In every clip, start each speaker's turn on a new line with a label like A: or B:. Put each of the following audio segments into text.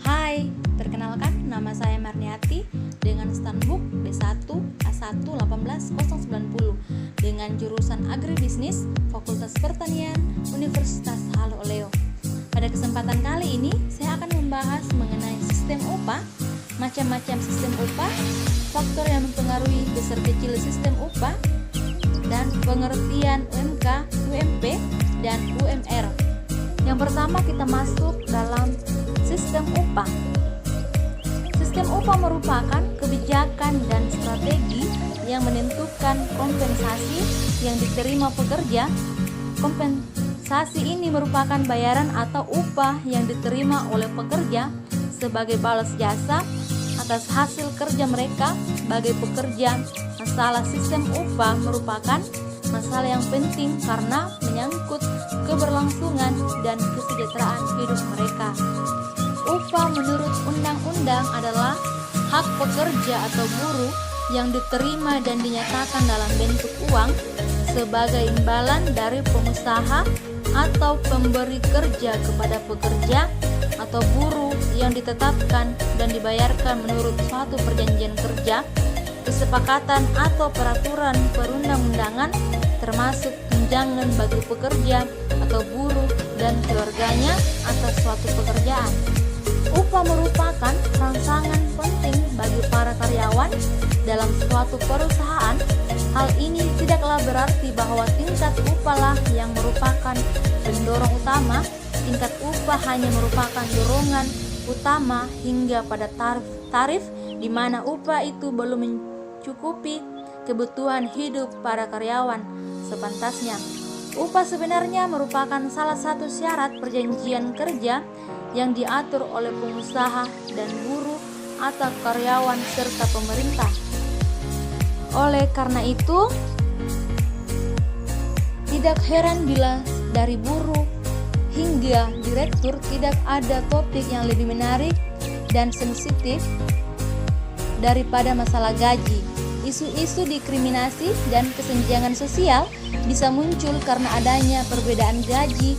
A: Hai, perkenalkan nama saya Marniati dengan Stanbook D1A1 18090 dengan jurusan Agribisnis Fakultas Pertanian Universitas Halu Oleo. Pada kesempatan kali ini saya akan membahas mengenai sistem upah, macam-macam sistem upah, faktor yang mempengaruhi besar kecil sistem upah, dan pengertian UMK, UMP, dan UMR. Yang pertama kita masuk dalam sistem upah. Sistem upah merupakan kebijakan dan strategi yang menentukan kompensasi yang diterima pekerja. Kompensasi ini merupakan bayaran atau upah yang diterima oleh pekerja sebagai balas jasa atas hasil kerja mereka sebagai pekerja. Masalah sistem upah merupakan masalah yang penting karena menyangkut keberlangsungan dan kesejahteraan hidup mereka. Upah menurut undang-undang adalah hak pekerja atau buruh yang diterima dan dinyatakan dalam bentuk uang sebagai imbalan dari pengusaha atau pemberi kerja kepada pekerja atau buruh yang ditetapkan dan dibayarkan menurut suatu perjanjian kerja, kesepakatan atau peraturan perundang-undangan, termasuk tunjangan bagi pekerja atau buruh dan keluarganya atas suatu pekerjaan. Upah merupakan rangsangan penting bagi para karyawan dalam suatu perusahaan. Hal ini tidaklah berarti bahwa tingkat upahlah yang merupakan pendorong utama. Tingkat upah hanya merupakan dorongan utama hingga pada tarif di mana upah itu belum mencukupi kebutuhan hidup para karyawan sepantasnya. Upah sebenarnya merupakan salah satu syarat perjanjian kerja yang diatur oleh pengusaha dan buruh atau karyawan serta pemerintah. Oleh karena itu, tidak heran bila dari buruh hingga direktur tidak ada topik yang lebih menarik dan sensitif daripada masalah gaji. Isu-isu diskriminasi dan kesenjangan sosial bisa muncul karena adanya perbedaan gaji.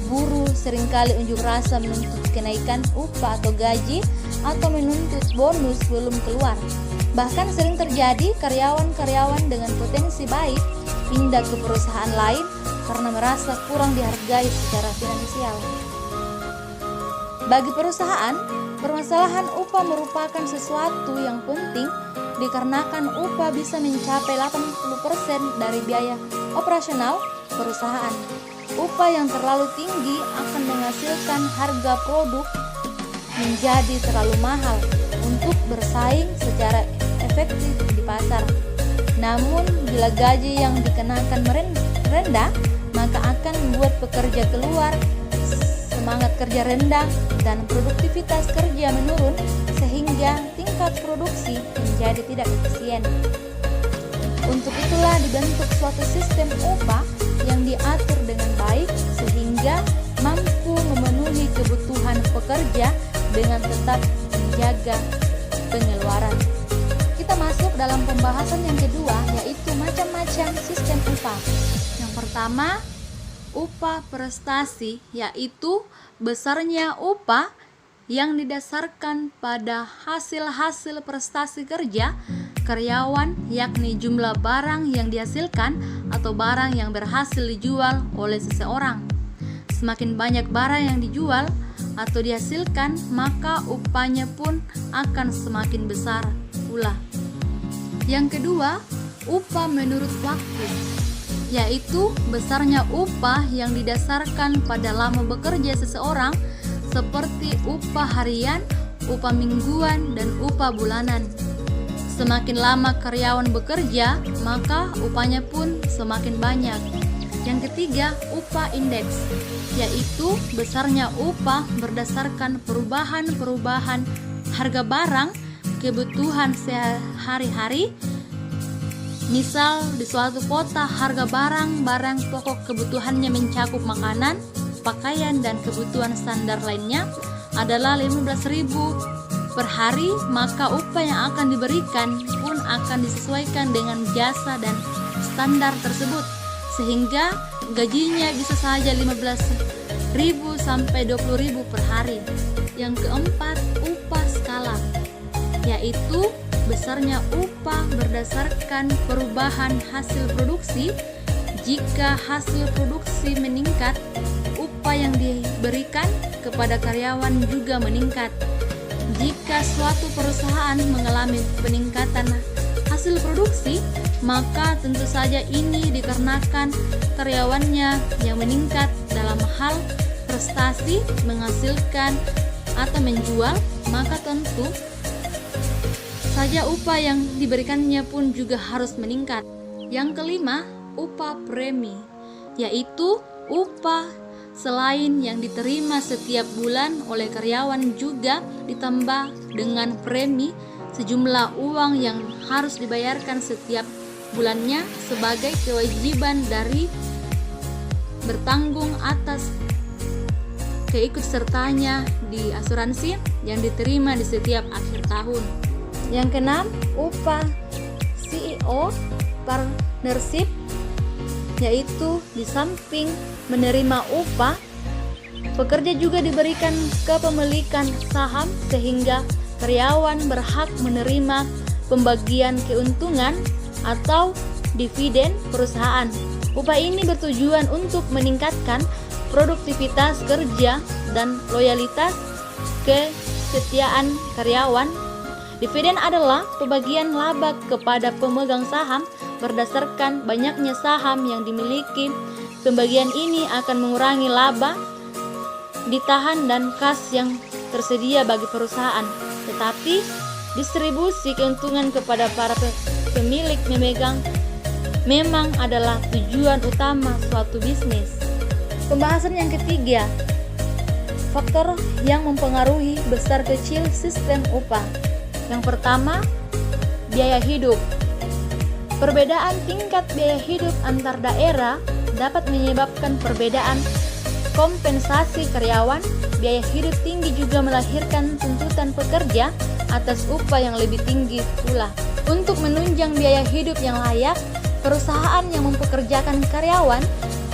A: Buruh seringkali unjuk rasa menuntut kenaikan upah atau gaji atau menuntut bonus belum keluar. Bahkan sering terjadi karyawan-karyawan dengan potensi baik pindah ke perusahaan lain karena merasa kurang dihargai secara finansial. Bagi perusahaan, permasalahan upah merupakan sesuatu yang penting dikarenakan upah bisa mencapai 80% dari biaya operasional perusahaan. Upah yang terlalu tinggi akan menghasilkan harga produk menjadi terlalu mahal untuk bersaing secara efektif di pasar. Namun, bila gaji yang dikenakan rendah, maka akan membuat pekerja keluar, semangat kerja rendah, dan produktivitas kerja menurun sehingga tingkat produksi menjadi tidak efisien. Untuk itulah dibentuk suatu sistem upah yang diatur dengan baik sehingga mampu memenuhi kebutuhan pekerja dengan tetap menjaga pengeluaran. Kita masuk dalam pembahasan yang kedua, yaitu macam-macam sistem upah. Yang pertama, upah prestasi, yaitu besarnya upah yang didasarkan pada hasil-hasil prestasi kerja karyawan, yakni jumlah barang yang dihasilkan atau barang yang berhasil dijual oleh seseorang. Semakin banyak barang yang dijual atau dihasilkan, maka upahnya pun akan semakin besar pula. Yang kedua, upah menurut waktu, yaitu besarnya upah yang didasarkan pada lama bekerja seseorang seperti upah harian, upah mingguan, dan upah bulanan. Semakin lama karyawan bekerja, maka upahnya pun semakin banyak. Yang ketiga, upah indeks, yaitu besarnya upah berdasarkan perubahan harga barang kebutuhan sehari-hari. Misal di suatu kota harga barang pokok kebutuhannya mencakup makanan, pakaian, dan kebutuhan standar lainnya adalah 15.000 per hari, maka upah yang akan diberikan pun akan disesuaikan dengan jasa dan standar tersebut, sehingga gajinya bisa saja 15.000 sampai 20.000 per hari. Yang keempat, yaitu besarnya upah berdasarkan perubahan hasil produksi. Jika hasil produksi meningkat, upah yang diberikan kepada karyawan juga meningkat. Jika suatu perusahaan mengalami peningkatan hasil produksi, maka tentu saja ini dikarenakan karyawannya yang meningkat dalam hal prestasi, menghasilkan atau menjual, maka tentu saja upah yang diberikannya pun juga harus meningkat. Yang kelima, upah premi, yaitu upah selain yang diterima setiap bulan oleh karyawan juga ditambah dengan premi sejumlah uang yang harus dibayarkan setiap bulannya sebagai kewajiban dari bertanggung atas keikutsertanya di asuransi yang diterima di setiap akhir tahun. Yang keenam, upah CEO partnership, yaitu di samping menerima upah, pekerja juga diberikan kepemilikan saham sehingga karyawan berhak menerima pembagian keuntungan atau dividen perusahaan. Upah ini bertujuan untuk meningkatkan produktivitas kerja dan loyalitas kesetiaan karyawan. Dividen adalah pembagian laba kepada pemegang saham berdasarkan banyaknya saham yang dimiliki. Pembagian ini akan mengurangi laba ditahan dan kas yang tersedia bagi perusahaan. Tetapi distribusi keuntungan kepada para pemilik memegang memang adalah tujuan utama suatu bisnis. Pembahasan yang ketiga, faktor yang mempengaruhi besar kecil sistem upah. Yang pertama, biaya hidup. Perbedaan tingkat biaya hidup antar daerah dapat menyebabkan perbedaan kompensasi karyawan. Biaya hidup tinggi juga melahirkan tuntutan pekerja atas upah yang lebih tinggi pula. Untuk menunjang biaya hidup yang layak, perusahaan yang mempekerjakan karyawan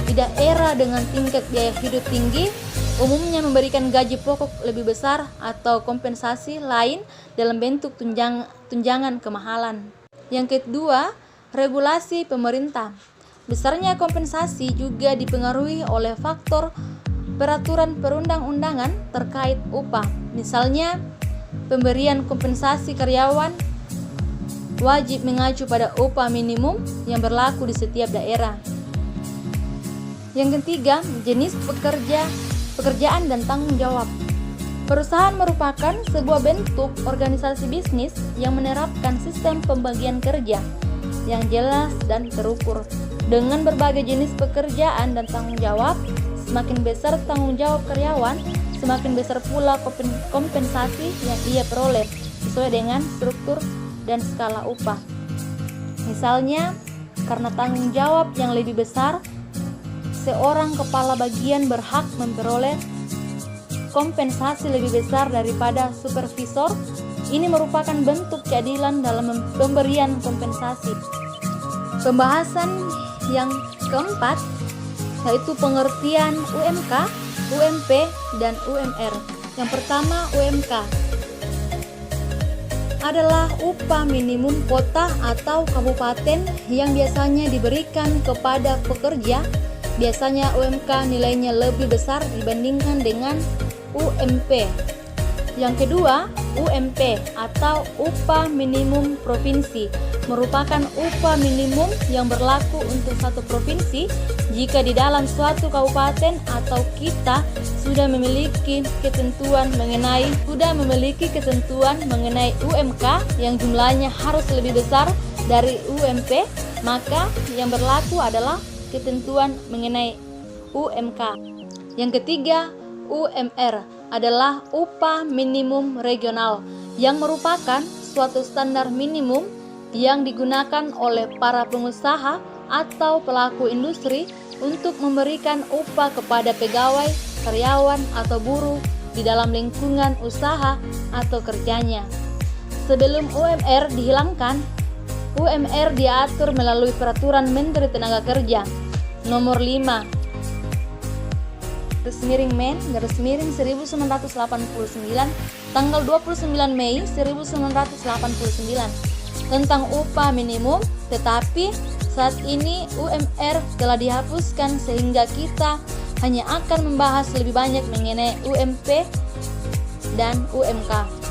A: di daerah dengan tingkat biaya hidup tinggi umumnya memberikan gaji pokok lebih besar atau kompensasi lain dalam bentuk tunjangan kemahalan. Yang kedua, regulasi pemerintah. Besarnya kompensasi juga dipengaruhi oleh faktor peraturan perundang-undangan terkait upah. Misalnya, pemberian kompensasi karyawan wajib mengacu pada upah minimum yang berlaku di setiap daerah. Yang ketiga, jenis pekerjaan dan tanggung jawab. Perusahaan merupakan sebuah bentuk organisasi bisnis yang menerapkan sistem pembagian kerja yang jelas dan terukur. Dengan berbagai jenis pekerjaan dan tanggung jawab, semakin besar tanggung jawab karyawan, semakin besar pula kompensasi yang ia peroleh sesuai dengan struktur dan skala upah. Misalnya, karena tanggung jawab yang lebih besar, seorang kepala bagian berhak memperoleh kompensasi lebih besar daripada supervisor. Ini merupakan bentuk keadilan dalam pemberian kompensasi. Pembahasan yang keempat yaitu pengertian UMK, UMP, dan UMR. Yang pertama, UMK adalah upah minimum kota atau kabupaten yang biasanya diberikan kepada pekerja. Biasanya UMK nilainya lebih besar dibandingkan dengan UMP. Yang kedua, UMP atau upah minimum provinsi merupakan upah minimum yang berlaku untuk satu provinsi. Jika di dalam suatu kabupaten atau kita sudah memiliki ketentuan mengenai UMK yang jumlahnya harus lebih besar dari UMP, maka yang berlaku adalah ketentuan mengenai UMK. Yang ketiga, UMR adalah upah minimum regional yang merupakan suatu standar minimum yang digunakan oleh para pengusaha atau pelaku industri untuk memberikan upah kepada pegawai, karyawan, atau buruh di dalam lingkungan usaha atau kerjanya. Sebelum UMR dihilangkan, UMR diatur melalui Peraturan Menteri Tenaga Kerja Nomor 5 Men _ 1989 tanggal 29 Mei 1989 tentang upah minimum, tetapi saat ini UMR telah dihapuskan sehingga kita hanya akan membahas lebih banyak mengenai UMP dan UMK.